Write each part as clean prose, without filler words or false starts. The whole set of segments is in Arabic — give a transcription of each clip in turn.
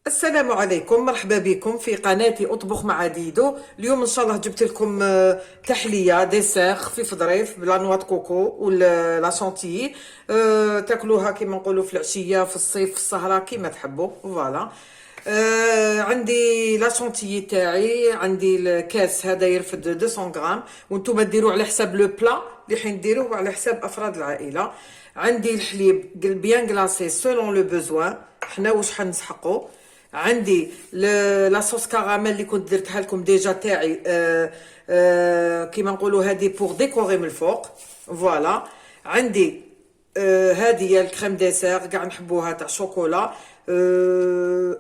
السلام عليكم، مرحبا بكم في قناتي اطبخ مع ديدو. اليوم ان شاء الله جبت لكم تحليه ديسير خفيف ظريف بلا نوا كوكو ولا لا شونتيي. تاكلوها كيما نقولوا في العشيه، في الصيف، في السهره، كيما تحبوا. فوالا. عندي لا شونتيي تاعي، عندي الكاس هذا يرفد 200 غرام، وانتم ديروا على حساب لو بلا اللي حين ديروه على حساب افراد العائله. عندي الحليب بيان كلاسي سولون لو بوزوان، حنا واش حنسحقوا. عندي لا صوص كراميل اللي كنت درتها لكم ديجا تاعي، كيما نقولوا هذه بور ديكوري من الفوق. فوالا. عندي هذه هي الكريم ديسير، كاع نحبوها، تاع شوكولا.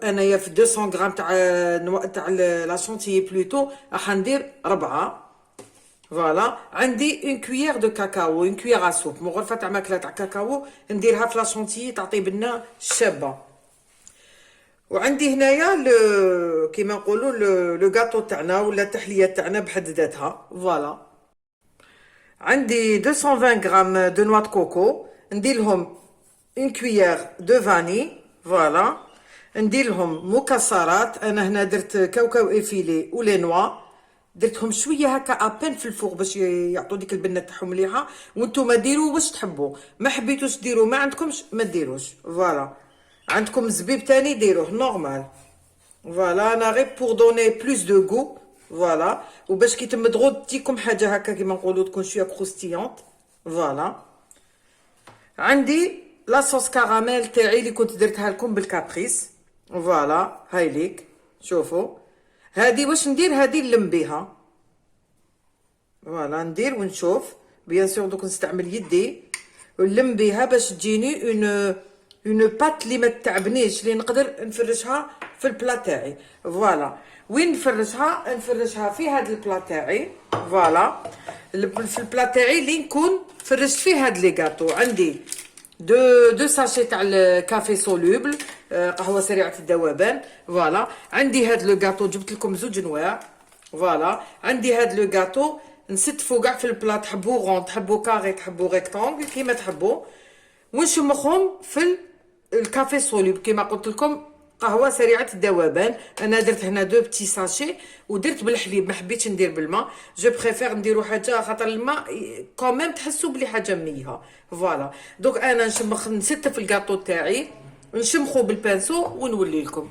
انايا في 200 غرام تاع لا شونتيي بلوتو راح ندير 4. فوالا. عندي اون كويير دو كاكاو، اون كويير ا سوب، مغرفه تاع ماكله تاع كاكاو نديرها في لا شونتيي، تعطي بنه شابه. وعندي هنايا كيما نقولوا لو غاتو تاعنا ولا التحليه تاعنا بحد ذاتها. فوالا. عندي 220 غرام دو نوا دو كوكو، ندير لهم اون كويير دو فاني. فوالا. ندير لهم مكسرات، انا هنا درت كاوكاو ايفيلي ولي نوا، درتهم شويه هكا ابان في الفوق باش يعطوا ديك البنه تاعهم مليحه. وانتم ديروا واش تحبوا، ما حبيتوش ديروا، ما عندكمش ما ديروش. فوالا. عندكم زبيب تاني ديروه نورمال. فوالا. انا غير بور دوني بلوس دو غو. فوالا. وباش كي تمضغوا تجيكم حاجه هكا كيما نقولوا تكون شويه كروستيونت. فوالا. عندي لا صوص كراميل تاعي اللي كنت درتها لكم بالكابريس. فوالا. هاي ليك، شوفوا. هادي واش ندير، هادي نلم بيها. فوالا. ندير ونشوف. بيان سور دوك نستعمل يدي ونلم بيها باش تجيني اون بات اللي ما تتعبنيش، اللي نقدر نفرشها في البلا تاعي. فوالا. وين نفرشها في هاد البلا تاعي. فوالا. في البلا تاعي اللي نكون فرشت فيه هاد لي غاتو. عندي دو ساشي تاع الكافي سولوبل، قهوه سريعه الذوبان. فوالا. عندي هاد لو غاتو، جبت لكم زوج انواع. فوالا. عندي هاد لو غاتو نستفو كاع في البلا، تحبو غون، تحبو كاري، تحبو ريكتونغل، كيما تحبو. ونشمخهم في الكافي سولوب كيما قلت لكم، قهوه سريعه الذوبان. انا درت هنا دو بتي ساشي ودرت بالحليب، ما حبيتش ندير بالماء، جو بريفير نديرو حاجه خاطر الماء كوميم تحسوا بلي حاجه منيهه. فوالا. دوك انا نشمخ، نستف الكاطو تاعي، نشمخو بالبانسو ونولي لكم.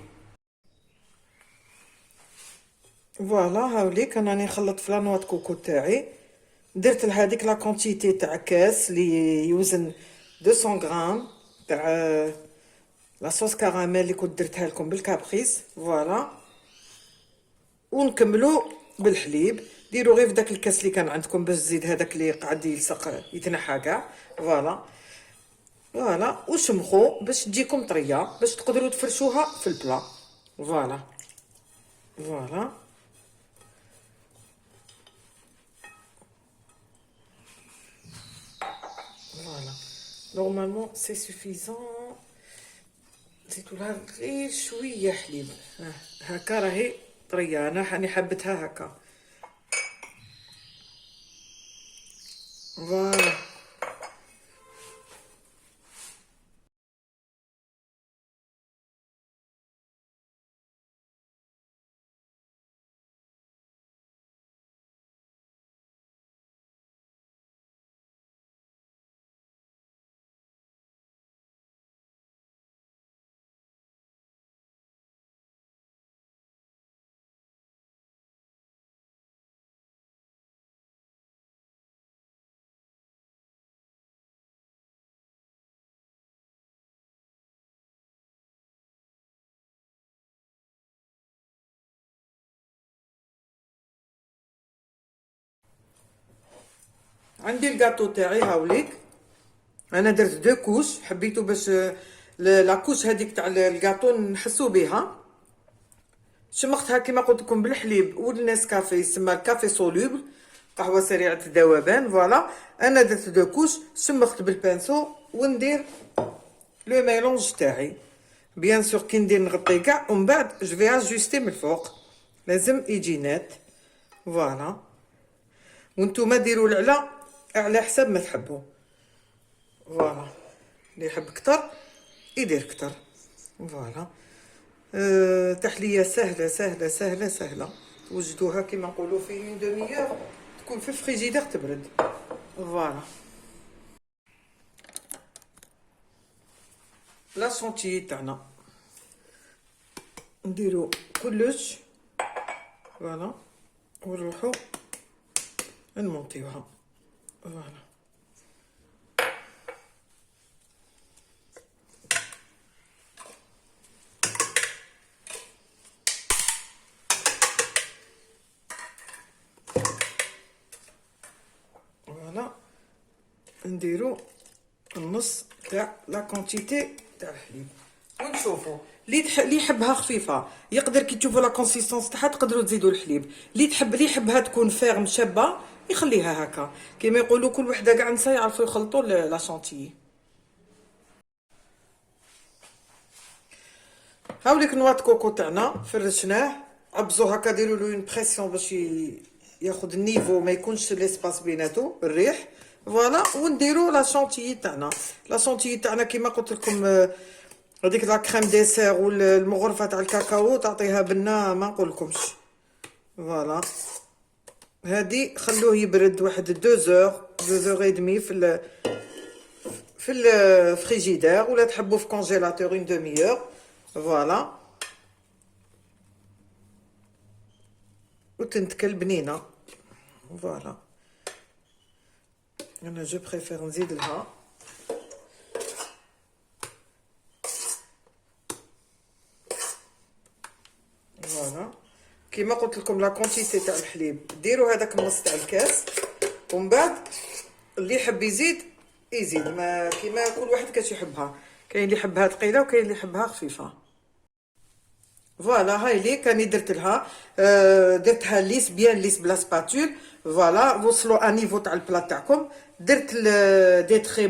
فوالا. هاوليك انا راني نخلط في لانوا كوكو تاعي، درت لهاديك لا كونتيتي تاع كاس اللي يوزن 200 غرام تاع لا صوص كراميل اللي كنت درتها لكم بالكابريس. فوالا. ونكملو بالحليب، ديروا غير في داك الكاس اللي كان عندكم باش تزيد هذاك اللي قاعد يلصق يتنحى كاع. فوالا. فوالا. وشمخو باش تجيكم طريه باش تقدروا تفرشوها في البلا. فوالا. فوالا. فوالا. نورمالمون سي سوفيزون، زيتولها غير شويه حليب. هكا راهي طريه، انا راني حبتها هكا. فوالا. عندي الكاطو تاعي هاوليك، انا درت دو كوش، حبيتو باش لاكوش هذيك تاع الكاطو نحسو بها. شمختها كيما قلت لكم بالحليب والنسكافيه، يسمى الكافي سولوبل، قهوه سريعه الذوبان. فوالا. انا درت دو كوش، شمخت بالبانسو وندير لو ميلونج تاعي. بيان سور كي ندير نغطي كاع ومن بعد جو في اجوستي من الفوق، لازم يجي نات. فوالا. وانتوما ديروا العلا على حسب ما تحبوا. فوالا. اللي يحب كتر يدير كتر. فوالا. تحليه سهله سهله سهله سهله. توجدوها كما نقولوا في اون دوميور، تكون في الفريجيدير تبرد. فوالا لا شونتيي تاعنا نديرو كلش. فوالا ونروحو نمونطيوها. فوالا فوالا نديرو النص تاع لا كونتيتي تاع الحليب ونشوفوا. اللي يحبها خفيفه يقدر كي تشوفوا لا كونسيستونس تاعها تقدروا تزيدوا الحليب. اللي يحبها تكون فيرم شابه يخليها هكا. كيما يقولوا كل وحده كاع نسا يعرفوا يخلطوا لا شونتيي. هاوليك نوات كوكو تاعنا فرشناه، عبزو هكا ديروا له اون بريسيون باش ياخذ النيفو، ما يكونش ليسباس بيناتو الريح. فوالا ونديرو لا شونتيي تاعنا. لا شونتيي تاعنا كيما قلت لكم هذيك لا كريم ديسير والمغرفه تاع الكاكاو تعطيها بنه ما نقولكمش. فوالا هادي خلوه يبرد واحد 2 زور 2 زور اي دمي في الفريجيدير، ولا تحبوا في كونجيلاتور اون دوميور. فوالا وتنتكل بنينه. فوالا انا جو بريفير نزيد لها. فوالا كيما قلت لكم لا كونتيتي تاع الحليب ديروا هذاك النص تاع الكاس، ومن بعد اللي يحب يزيد يزيد، ما كيما كل واحد كاش يحبها. كاين اللي يحبها ثقيله وكاين اللي يحبها خفيفه. فوالا هاي لي كاني درت لها درتها ليس بيان ليس بلا سباتول. فوالا وصلوا انيفو تاع البلا تاعكم. درت دي تخي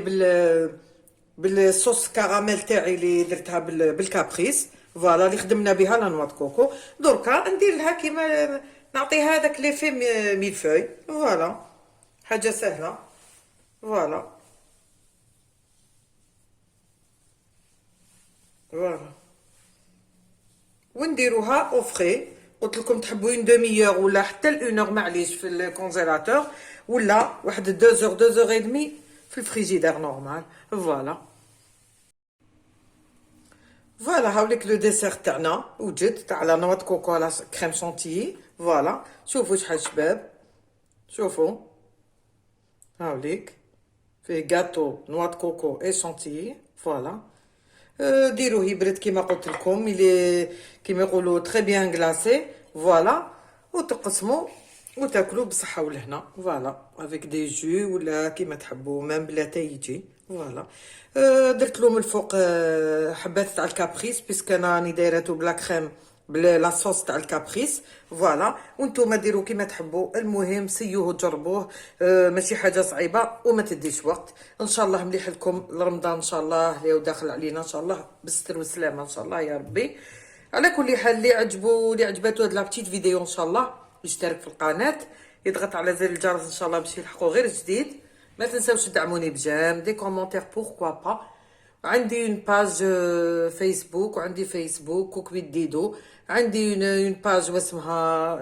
بالصوص كراميل تاعي اللي درتها بالكابريس. فوالا اللي خدمنا بها لا نوا كوكو. دركا ندير لها كيما نعطيها هذاك ليفي ميلفوي. فوالا حاجه سهله. فوالا فوالا ونديروها او فري. قلت لكم تحبوا اون دوميور ولا حتى اون اور معليش في الكونجيلاتور، ولا واحد 2 زور 2 زور اي دمي في الفريجيدير نورمال. فوالا فوالا هاوليك لو ديسير تاعنا وجد تاع لا نوا كوكو على كريم شونتيي. فوالا شوفوا شحال شباب. شوفوا هاوليك فيه غاتو نوا كوكو اي شونتيي. فوالا ديروه يبرد كيما قلت لكم، اللي كيما يقولوا تري بيان غلاسي. فوالا وتقسموا وتاكلوا بصحه والهنا. فوالا افيك دي جو ولا كيما تحبوا مام بلا تا يجي. فوالا درت له من الفوق حبات تاع الكابريس بيسك انا راني دايراتو بلا كريم بلا صوص تاع الكابريس. فوالا وانتم ديروا كيما تحبوا. المهم سيوه وجربوه، ماشي حاجه صعيبه وما تديش وقت. ان شاء الله مليح لكم رمضان ان شاء الله اللي داخل علينا ان شاء الله بالستر والسلامه ان شاء الله يا ربي. على كل حال اللي عجباتو هاد لابتيت فيديو ان شاء الله يشترك في القناه، يضغط على زر الجرس ان شاء الله باش يلحقوا غير جديد. ما تنساوش تدعموني بجام دي كومونتير بوركوا با. عندي اون باج فيسبوك، وعندي فيسبوك كوكبيت ديدو. عندي اون باج واسمها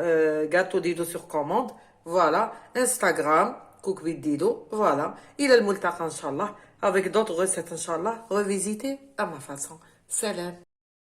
غاتو ديدو سور كوموند. فوالا انستغرام كوكبيت ديدو. فوالا الى الملتقى ان شاء الله avec d'autres recettes ان شاء الله revisitées à ma façon. سلام.